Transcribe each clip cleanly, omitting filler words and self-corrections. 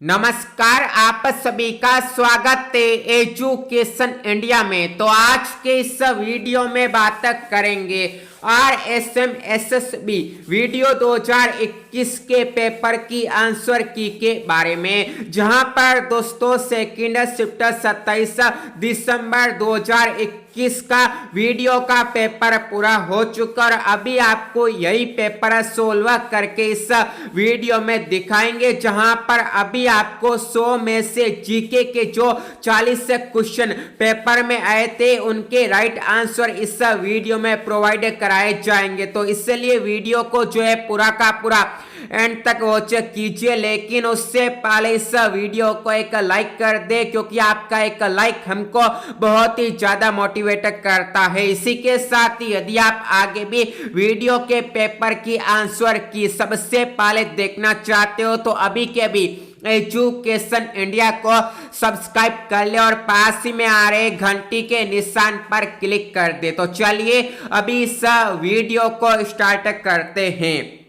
नमस्कार, आप सभी का स्वागत है एजुकेशन इंडिया में। तो आज के इस वीडियो में बात करेंगे RSM-SSB वीडियो 2021 के पेपर की आंसर की के बारे में, जहां पर दोस्तों सेकंड शिफ्ट 27 दिसंबर 2021 का वीडियो का पेपर पूरा हो चुका और अभी आपको यही पेपर सोल्व करके इस वीडियो में दिखाएंगे, जहां पर अभी आपको 100 में से जीके के जो 40 क्वेश्चन पेपर में आए थे उनके राइट आंसर इस वीडियो में प्रोवाइड कराए जाएंगे। तो इसलिए वीडियो को जो है पूरा का पूरा एंड तक वॉच कीजिए, लेकिन उससे पहले इस वीडियो को एक लाइक कर दे, क्योंकि आपका एक लाइक हमको बहुत ही ज्यादा मोटिवेट करता है। इसी के साथ ही यदि आप आगे भी वीडियो के पेपर की आंसर की सबसे पहले देखना चाहते हो तो अभी के अभी एजुकेशन इंडिया को सब्सक्राइब कर ले और पास ही में आ रहे घंटी के निशान पर क्लिक कर दे। तो चलिए अभी इस वीडियो को स्टार्ट करते हैं।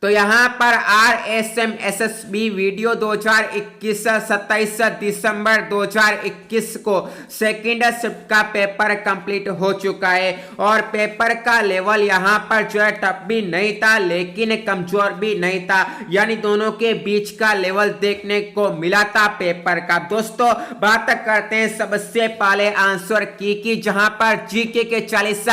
तो यहाँ पर RSM-SSB वीडियो 2021 27 दिसंबर 2021 को सेकंड शिफ्ट का पेपर कंप्लीट हो चुका है और पेपर का लेवल यहाँ पर जो है टफ भी नहीं था लेकिन कमजोर भी नहीं था, यानी दोनों के बीच का लेवल देखने को मिला था पेपर का। दोस्तों बात करते हैं सबसे पहले आंसर की जहां पर जीके के 40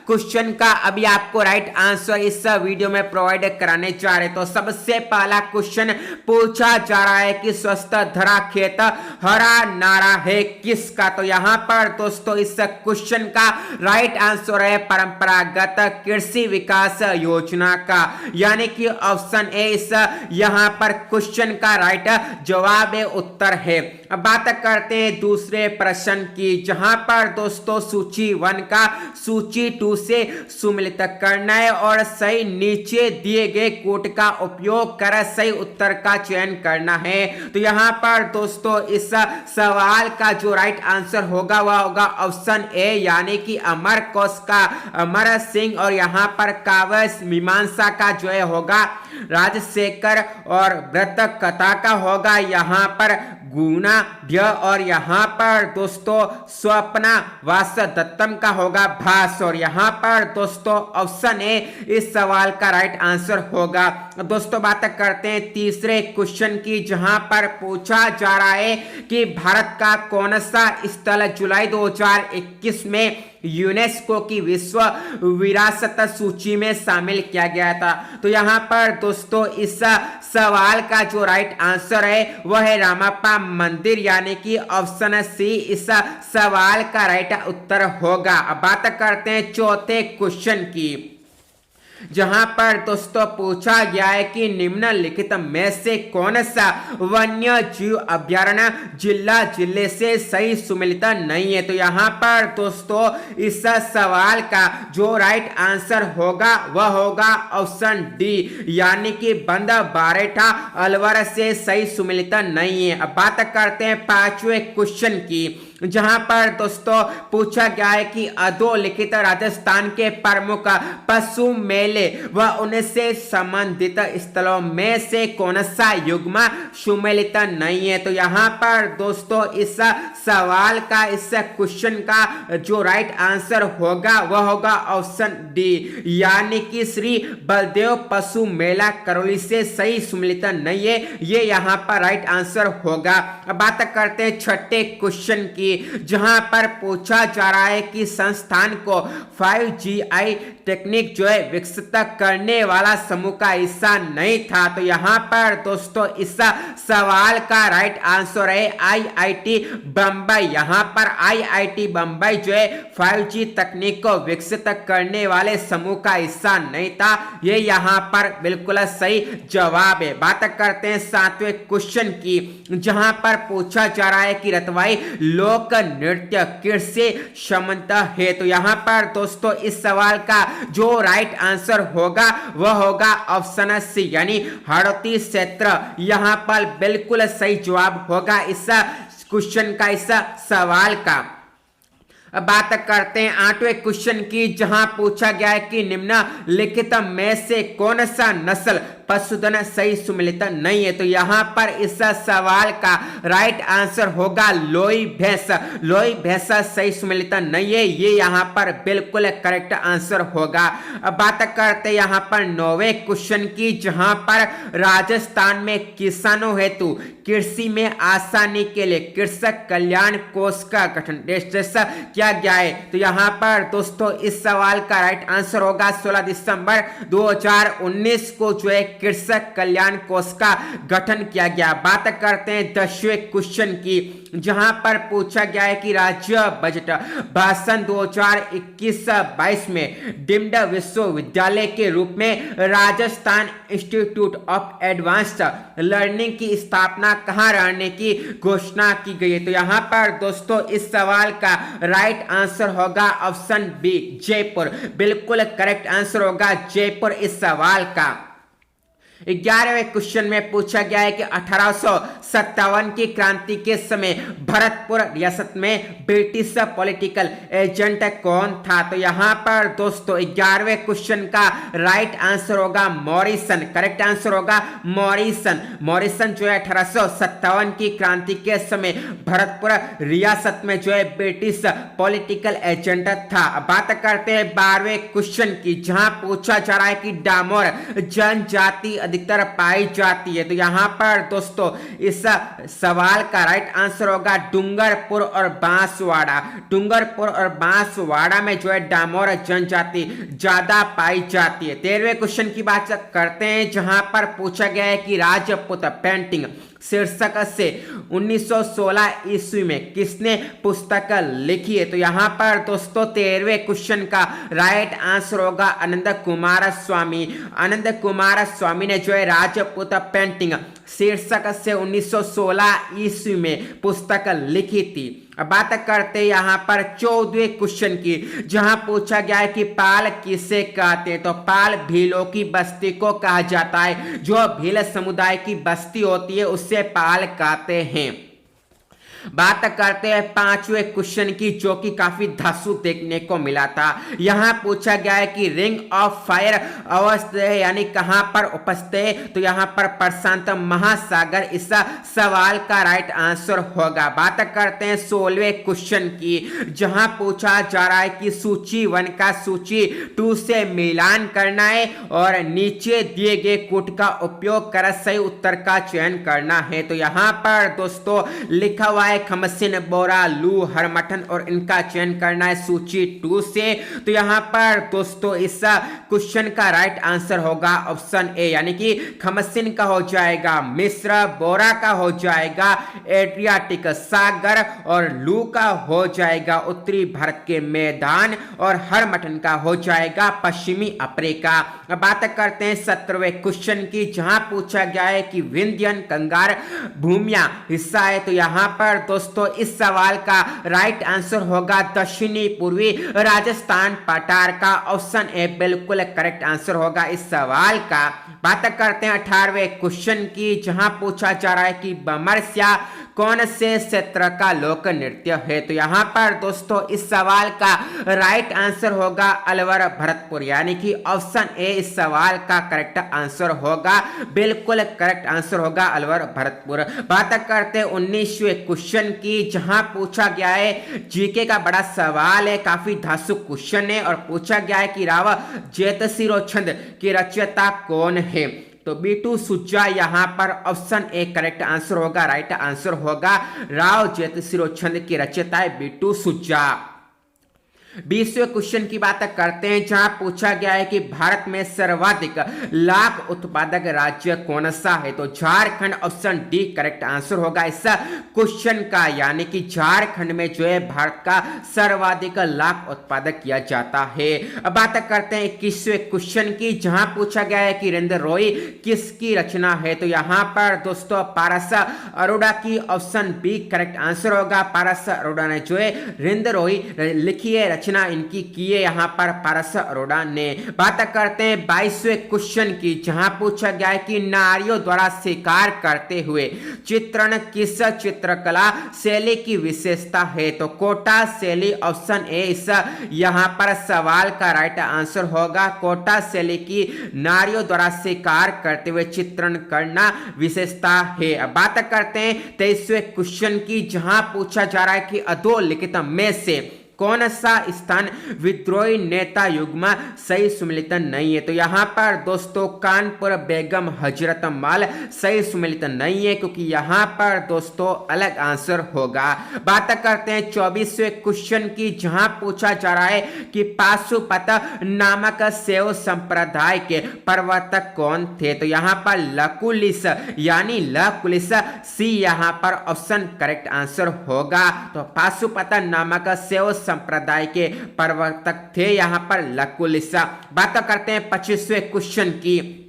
क्वेश्चन का अभी आपको राइट आंसर इस वीडियो में प्रोवाइड कराने जा रहे। तो सबसे पहला क्वेश्चन पूछा जा रहा है कि स्वस्थ धरा खेत हरा नारा है किसका। तो यहां पर दोस्तों इस क्वेश्चन का राइट आंसर है परंपरागत कृषि विकास योजना का, यानी कि ऑप्शन ए इस यहां पर क्वेश्चन का राइट जवाब है, उत्तर है। अब बात करते हैं दूसरे प्रश्न की, जहां पर दोस्तों सूची 1 का सूची 2 से सुमिलित करना है और सही नीचे दिए गए कोड का उपयोग कर सही उत्तर का चयन करना है। तो यहां पर दोस्तों इस सवाल का जो राइट आंसर होगा वह होगा ऑप्शन ए, यानी कि अमर कोश का अमर सिंह और यहां पर काव्य मीमांसा का जो है होगा राजशेखर और व्रत कथा का होगा यहां पर गुणाढ्य और यहां पर दोस्तों स्वप्ना वास दत्तम का होगा भास और यहां पर दोस्तों ऑप्शन ए इस सवाल का राइट आंसर होगा। दोस्तों बात करते हैं तीसरे क्वेश्चन की, जहां पर पूछा जा रहा है कि भारत का कौन सा स्थल जुलाई 2021 में यूनेस्को की विश्व विरासत सूची में शामिल किया गया था। तो यहां पर दोस्तों इस सवाल का जो राइट आंसर है वह है रामप्पा मंदिर, यानी कि ऑप्शन सी इस सवाल का राइट उत्तर होगा। अब बात करते हैं चौथे क्वेश्चन की, जहां पर दोस्तों पूछा गया है कि निम्नलिखित में से कौन सा वन्य जीव अभ्यारण्य जिले से सही सुमिलित नहीं है। तो यहां पर दोस्तों इस सवाल का जो राइट आंसर होगा वह होगा ऑप्शन डी, यानी कि बंद बारेठा अलवर से सही सुमिलित नहीं है। अब बात करते हैं पांचवें क्वेश्चन की, जहां पर दोस्तों पूछा गया है कि अधोलिखित राजस्थान के प्रमुख पशु मेले व उनसे संबंधित स्थलों में से कौन सा युग्म सुमेलित नहीं है। तो यहां पर दोस्तों इस सवाल का इस क्वेश्चन का जो राइट आंसर होगा वह होगा ऑप्शन डी, यानी कि श्री बलदेव पशु मेला करौली से सही सुमेलित नहीं है, ये यहां पर राइट आंसर होगा। अब बात करते हैं छठे क्वेश्चन की, जहां पर पूछा जा रहा है कि संस्थान को 5GI टेक्निक जो है विकसित करने वाला समूह का हिस्सा नहीं था। तो यहां पर दोस्तों इस सवाल का राइट आंसर है IIT बंबई। यहां पर IIT बंबई जो है 5G तकनीक को विकसित करने वाले समूह का हिस्सा नहीं था, ये यहां पर बिल्कुल सही जवाब है। बात करते हैं सातवें क्वेश्चन की, जहां पर पूछा जा रहा है कि रतवाई लोक नृत्य किससे संबंधित है। तो यहां पर दोस्तों इस सवाल का जो राइट आंसर होगा वह होगा ऑप्शन सी, यानी हड़ौती क्षेत्र यहां पर बिल्कुल सही जवाब होगा इस क्वेश्चन का, इस सवाल का। अब बात करते हैं 8वें क्वेश्चन की, जहां पूछा गया है कि निम्नलिखित में से कौन सा नस्ल पशुधन सही सुमेलित नहीं है। तो यहाँ पर इस सवाल का राइट आंसर होगा लोई भैंस। लोई भैंस सही सुमेलित नहीं है, ये यहाँ पर बिल्कुल करेक्ट आंसर होगा। अब बात करते हैं यहाँ पर 9वें क्वेश्चन की, जहां पर राजस्थान में किसानों हेतु कृषि में आसानी के लिए कृषक कल्याण कोष का गठन किया गया है। तो यहाँ पर दोस्तों इस सवाल का राइट आंसर होगा 16 दिसंबर 2019 को जो है कृषक कल्याण कोष का गठन किया गया। बात करते हैं 10वें क्वेश्चन की, जहां पर पूछा गया है कि राज्य बजट भाषण 2021-22 में डीम्ड विश्वविद्यालय के रूप में Rajasthan institute of advanced learning की स्थापना कहां रहने की घोषणा की गई है। तो यहां पर दोस्तों इस सवाल का राइट आंसर होगा ऑप्शन बी जयपुर। बिल्कुल करेक्ट आंसर होगा जयपुर इस सवाल का। 11वें क्वेश्चन में पूछा गया है कि 1857 की क्रांति के समय भरतपुर रियासत में ब्रिटिश पॉलिटिकल एजेंट कौन था। तो यहां पर दोस्तों 11वें क्वेश्चन का राइट आंसर होगा मॉरिसन। करेक्ट आंसर होगा मॉरिसन। मॉरिसन जो है 1857 की क्रांति के समय भरतपुर रियासत में जो है ब्रिटिश पॉलिटिकल एजेंट था। बात करते हैं 12वें क्वेश्चन की, जहां पूछा जा रहा है कि डामोर जनजाति अधिकतर पाई जाती है। तो यहां पर दोस्तों इस सवाल का राइट आंसर होगा डूंगरपुर और बांसवाड़ा। डूंगरपुर और बांसवाड़ा में जो है डामोर जनजाति ज्यादा पाई जाती है। 13वें क्वेश्चन की बात करते हैं, जहां पर पूछा गया है कि राजपूत पेंटिंग शीर्षक से 1916 ईस्वी में किसने पुस्तक लिखी है। तो यहां पर दोस्तों 13वें क्वेश्चन का राइट आंसर होगा आनंद कुमार स्वामी। आनंद कुमार स्वामी ने जो है राजपूत पेंटिंग शीर्षक से 1916 ईस्वी में पुस्तक लिखी थी। अब बात करते हैं यहाँ पर 14वें क्वेश्चन की, जहां पूछा गया है कि पाल किसे कहते हैं। तो पाल भीलों की बस्ती को कहा जाता है। जो भील समुदाय की बस्ती होती है उससे पाल कहते हैं। बात करते हैं 5वें क्वेश्चन की, जो कि काफी धांसू देखने को मिला था। यहां पूछा गया है कि रिंग ऑफ फायर अवस्थित है, यानी कहां पर उपस्थित है। तो यहां पर प्रशांत महासागर इस सवाल का राइट आंसर होगा। बात करते हैं 16वें क्वेश्चन की, जहां पूछा जा रहा है कि सूची 1 का सूची 2 से मिलान करना है और नीचे दिए गए कोड का उपयोग कर सही उत्तर का चयन करना है। तो यहां पर दोस्तों लिखा हुआ है खमसिन, बोरा, लू, हरमठन और इनका चयन करना है सूची 2 से। तो यहां पर दोस्तों इस क्वेश्चन का राइट आंसर होगा ऑप्शन ए, यानी कि खमसिन का हो जाएगा मिस्र, बोरा का हो जाएगा एड्रियाटिक सागर और लू का हो जाएगा उत्तरी भारत के मैदान और हरमठन का हो जाएगा पश्चिमी अफ्रीका। बात करते हैं 17वें क्वेश्चन की, जहां पूछा गया है कि विंध्यन कंगार भूमिया हिस्सा है। तो यहां पर दोस्तों इस सवाल का राइट आंसर होगा दक्षिणी पूर्वी राजस्थान पठार का। ऑप्शन ए बिल्कुल करेक्ट आंसर होगा इस सवाल का। बात करते हैं 18वें क्वेश्चन की, जहां पूछा जा रहा है कि बमरस्या कौन से क्षेत्र का लोक नृत्य है। तो यहां पर दोस्तों इस सवाल का राइट आंसर होगा अलवर भरतपुर, यानी कि ऑप्शन ए इस सवाल का करेक्ट आंसर होगा। बिल्कुल करेक्ट आंसर होगा अलवर भरतपुर। बात करते हैं 19वें क्वेश्चन की, जहां पूछा गया है जीके का बड़ा सवाल है, काफी धांसू क्वेश्चन है और पूछा गया है कि राव जेतसिरो छंद की रचयिता कौन है। तो बीटू सुज्जा यहां पर ऑप्शन ए करेक्ट आंसर होगा, राइट आंसर होगा। राव जेतसिरो छंद की रचयिता है बीटू सुज्जा। 20वें क्वेश्चन की बात करते हैं, जहां पूछा गया है कि भारत में सर्वाधिक लाख उत्पादक राज्य कौन सा है। तो Jharkhand option D correct answer होगा इस क्वेश्चन का, यानी कि झारखंड में जो है भारत का सर्वाधिक लाख उत्पादक किया जाता है। अब बात करते हैं 21वें क्वेश्चन की, जहां पूछा गया है कि रिंद रोई किसकी रचना है। तो यहां पर दोस्तों पारस अरोड़ा की ऑप्शन बी करेक्ट आंसर होगा। पारस अरोड़ा ने जो है रिंद रोई लिखी है, रचना इनकी की है यहाँ पर पारस अरोड़ा ने। बात करते हैं 22वें क्वेश्चन की, जहां पूछा गया है कि नारियों द्वारा शिकार करते हुए चित्रण किस चित्रकला शैली की विशेषता है? तो कोटा शैली ऑप्शन ए इस यहाँ पर सवाल का राइट आंसर होगा। कोटा शैली की नारियों द्वारा शिकार करते हुए चित्रण करना विशेषता है। अब बात करते हैं 23वें क्वेश्चन की, जहां पूछा जा रहा है कि अधोलिखित में से कौन सा स्थान विद्रोही नेता युग्म सही सुमिलित नहीं है? तो यहाँ पर दोस्तों कानपुर बेगम हजरत महल सही सुमिलित नहीं है, क्योंकि यहाँ पर दोस्तों अलग आंसर होगा। बात करते हैं 24वें क्वेश्चन की, जहां पूछा जा रहा है कि पाशुपत नामक शैव संप्रदाय के प्रवर्तक कौन थे? तो यहाँ पर लकुलिस यानी लकुलिस सी यहाँ पर ऑप्शन करेक्ट आंसर होगा। तो पाशुपत नामक शैव संप्रदाय के प्रवर्तक थे यहाँ पर लकुलिसा। बात करते हैं 25वें क्वेश्चन की,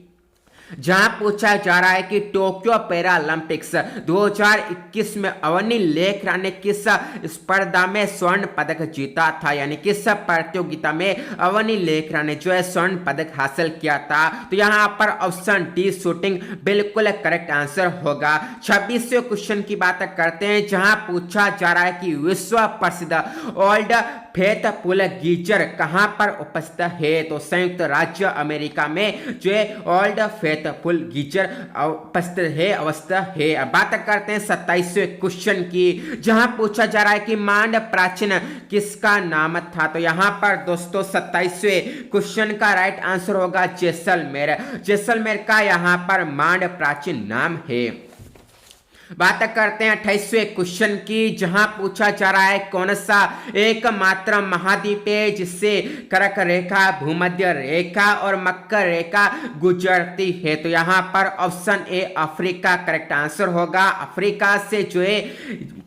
जहां पूछा जा रहा है कि टोक्यो पैरालंपिक्स 2021 में अवनी लेखरा ने किस स्पर्धा में स्वर्ण पदक जीता था? यानी किस प्रतियोगिता में अवनी लेखरा ने जो है स्वर्ण पदक हासिल किया था? तो यहां पर ऑप्शन डी शूटिंग बिल्कुल करेक्ट आंसर होगा। 26वें क्वेश्चन की बात करते हैं, जहां पूछा जा रहा है कि विश्व प्रसिद्ध ओल्ड फेथ पुल गीजर कहां पर उपस्थित है? तो संयुक्त राज्य अमेरिका में जो है ओल्ड फेथ पुल गीजर उपस्थित है, अवस्था है। अब बात करते हैं 27वें क्वेश्चन की, जहां पूछा जा रहा है कि मांड प्राचीन किसका नाम था? तो यहां पर दोस्तों 27वें क्वेश्चन का राइट आंसर होगा जैसलमेर। जैसलमेर का यहां पर मांड प्राचीन नाम है। बात करते हैं 28वें क्वेश्चन की, जहां पूछा जा रहा है कौन सा एकमात्र महाद्वीप है जिससे कर्क रेखा, भूमध्य रेखा और मकर रेखा गुजरती है? तो यहां पर option A Africa correct answer होगा। अफ्रीका से जो है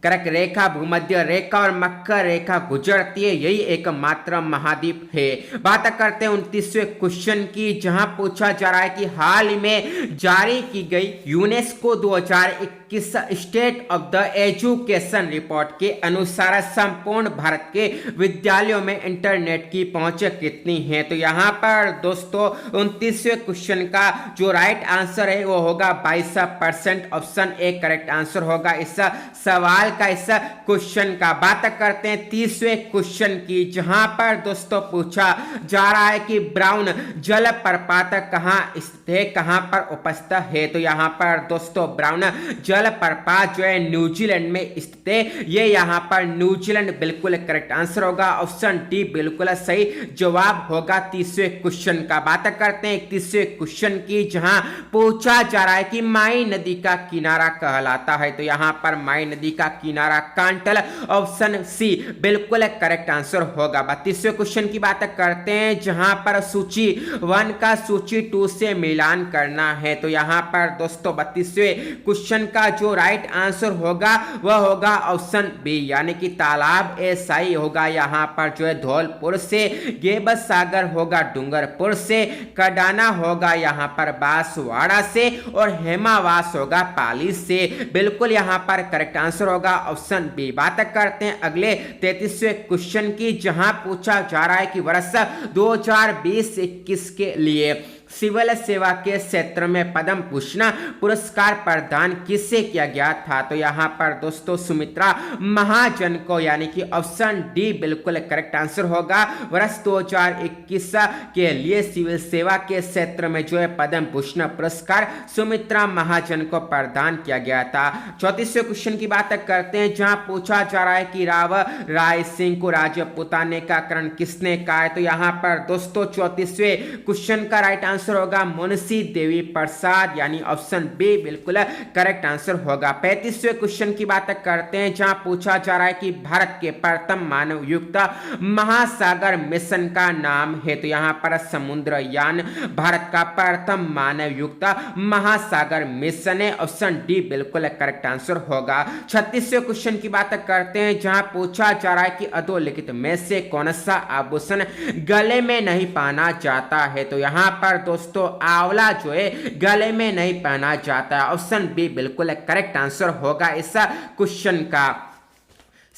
कर्क रेखा, भूमध्य रेखा और मकर रेखा गुजरती है, यही एकमात्र महाद्वीप है। बात करते हैं 29वें क्वेश्चन की, जहां पूछा जा रहा है कि हाल ही में जारी की गई UNESCO 2021 state of the education report के अनुसार संपूर्ण भारत के विद्यालयों में इंटरनेट की पहुंच कितनी है? तो यहां पर दोस्तों 29वें क्वेश्चन का जो राइट आंसर है वो होगा 22%। ऑप्शन ए करेक्ट आंसर होगा इस सवाल का, इस क्वेश्चन का। बात करते हैं 30वें क्वेश्चन की, जहां पर दोस्तों पूछा जा रहा है कि ब्राउन जलप्रपात कहां स्थित है, कहां पर उपस्थित है? तो यहां पर दोस्तों ब्राउन जलप्रपात जो है न्यूजीलैंड में स्थित है, ये यहां पर न्यूजीलैंड बिल्कुल करेक्ट आंसर होगा। ऑप्शन डी बिल्कुल सही जवाब होगा 30वें क्वेश्चन का। बात करते हैं 31वें क्वेश्चन की, जहां पूछा जा रहा है कि माई नदी का किनारा कहलाता है? तो यहां पर माई नदी का किनारा कांटल, ऑप्शन सी बिल्कुल करेक्ट आंसर होगा। 32वें क्वेश्चन की बात करते हैं, जहां पर सूची 1 का सूची 2 से मिलान करना है। तो यहां पर दोस्तों 32वें क्वेश्चन का जो राइट आंसर होगा वह होगा ऑप्शन बी, यानी कि तालाब ए सही होगा। यहां पर जो है धौलपुर से, गेब सागर होगा डूंगरपुर से, कडाना होगा यहां पर बांसवाड़ा से और हेमावास होगा पाली से। बिल्कुल यहां पर करेक्ट आंसर होगा ऑप्शन बी। बात करते हैं अगले 33वें क्वेश्चन की, जहां पूछा जा रहा है कि वर्ष 2020-21 के लिए सिविल सेवा के क्षेत्र में पद्म भूषण पुरस्कार प्रदान किससे किया गया था? तो यहां पर दोस्तों सुमित्रा महाजन को, यानी कि ऑप्शन डी बिल्कुल करेक्ट आंसर होगा। वर्ष 2021 के लिए सिविल सेवा के क्षेत्र में जो है पद्म भूषण पुरस्कार सुमित्रा महाजन को प्रदान किया गया था। 34वें क्वेश्चन की बात करते हैं, जहां पूछा जा रहा है कि राव राय सिंह को राजपूताने का करण किसने कहा है? तो यहां पर दोस्तों 34वें क्वेश्चन का राइट आंसर होगा मुंशी देवी प्रसाद, यानी ऑप्शन बी बिल्कुल करेक्ट आंसर होगा। 35वें क्वेश्चन की बात करते हैं, जहां पूछा जा रहा है कि भारत के प्रथम मानव युक्त महासागर मिशन का नाम है? तो यहां पर समुद्रयान भारत का प्रथम मानव युक्त महासागर मिशन है, ऑप्शन डी बिल्कुल करेक्ट आंसर होगा। 36वें क्वेश्चन की बात करते हैं, जहां पूछा जा रहा है कि अधोलिखित में से कौन सा आभूषण गले में नहीं पहना जाता है? तो यहां पर दोस्तों आंवला जो है गले में नहीं पहना जाता है, ऑप्शन बी बिल्कुल करेक्ट आंसर होगा इस क्वेश्चन का।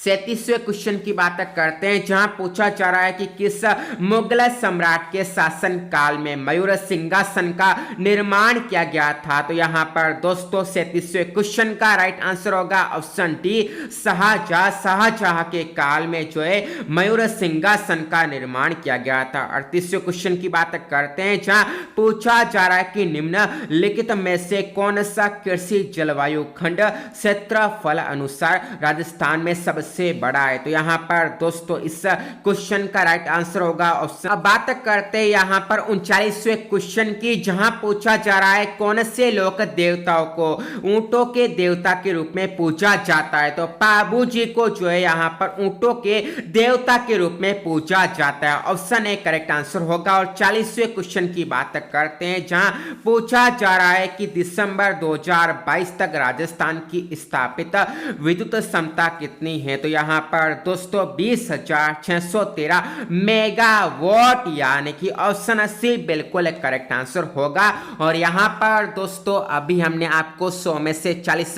37वें क्वेश्चन की बात करते हैं, जहां पूछा जा रहा है कि किस मुगल सम्राट के शासन काल में मयूर सिंहासन का निर्माण किया गया था। तो यहां पर दोस्तों 37वें क्वेश्चन का राइट आंसर होगा ऑप्शन डी शाहजहां के काल में जो है मयूर सिंहासन का निर्माण किया गया था। 38वें क्वेश्चन की बात करते हैं, जहां पूछा जा रहा है कि निम्नलिखित में से कौन सा कृषि जलवायु खंड क्षेत्रफल अनुसार राजस्थान में सबसे बड़ा है। तो यहां पर दोस्तों इस क्वेश्चन का राइट आंसर होगा ऑप्शन। अब बात करते हैं यहां पर 39वें क्वेश्चन की, जहां पूछा जा रहा है कौन से लोक देवताओं को ऊंटों के देवता के रूप में पूजा जाता है। तो पाबू जी को जो है यहां पर ऊंटों के देवता के रूप में पूजा जाता है। ऑप्शन ए करेक्ट आंसर होगा। और 40वें क्वेश्चन की बात करते हैं, जहां पूछा जा रहा है कि दिसंबर 2022 तक राजस्थान की स्थापित विद्युत क्षमता कितनी है। तो यहां पर दोस्तों 20,613 मेगावाट, यानी कि ऑप्शन सी बिल्कुल करेक्ट आंसर होगा। और यहां पर दोस्तों अभी हमने आपको 100 में से 40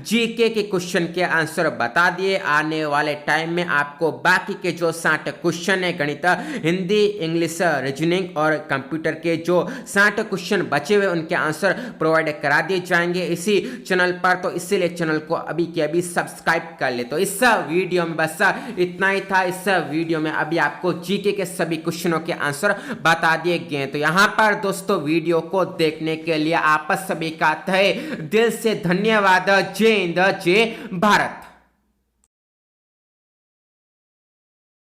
जीके के क्वेश्चन के आंसर बता दिए। आने वाले टाइम में आपको बाकी के जो 60 क्वेश्चन है गणित, हिंदी, इंग्लिश, रीजनिंग और कंप्यूटर के जो 60 क्वेश्चन बचे हुए उनके आंसर प्रोवाइड करा दिए जाएंगे इसी चैनल पर। तो इसीलिए चैनल को अभी के अभी सब्सक्राइब कर ले। तो इस वीडियो में बस इतना ही था। इस वीडियो में अभी आपको जीके के सभी क्वेश्चनों के आंसर बता दिए गए। तो यहां पर दोस्तों वीडियो को देखने के लिए आप सभी का तहे दिल से धन्यवाद। जय हिंद, जय भारत।